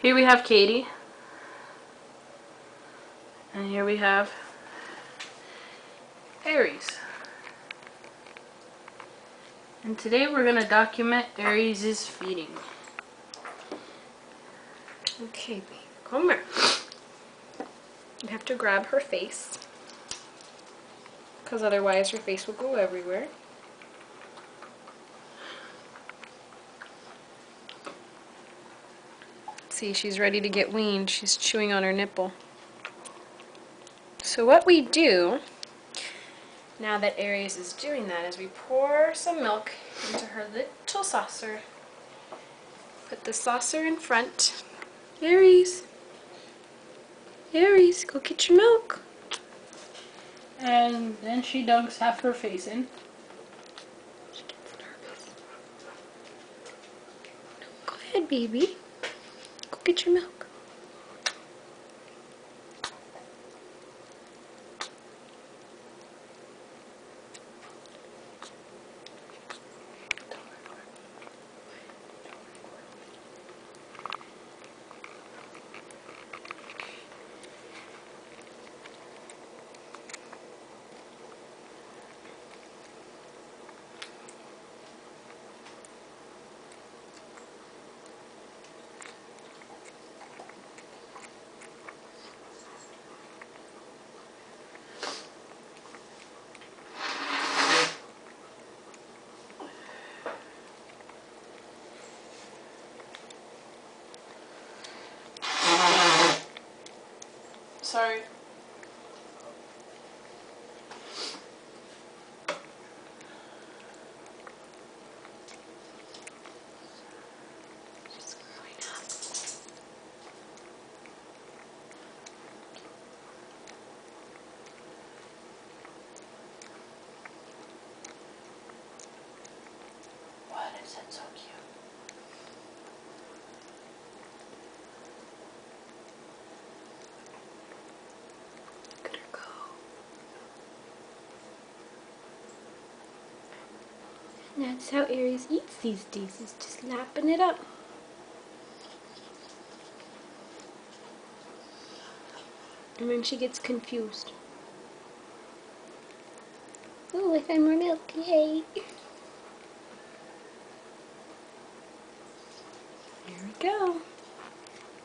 Here we have Katie. And here we have Aries. And today we're going to document Aries' feeding. Okay, baby, come here. You have to grab her face, because otherwise her face will go everywhere. See, she's ready to get weaned. She's chewing on her nipple. So what we do, now that Aries is doing that, is we pour some milk into her little saucer. Put the saucer in front. Aries, Aries, go get your milk. And then she dunks half her face in. She gets nervous. Go ahead, baby. Go get your milk. Sorry. She's growing up. What is it so cute? Look at her go. And that's how Aries eats these days, is just lapping it up. And then she gets confused. Oh, I found more milk, yay! Here we go.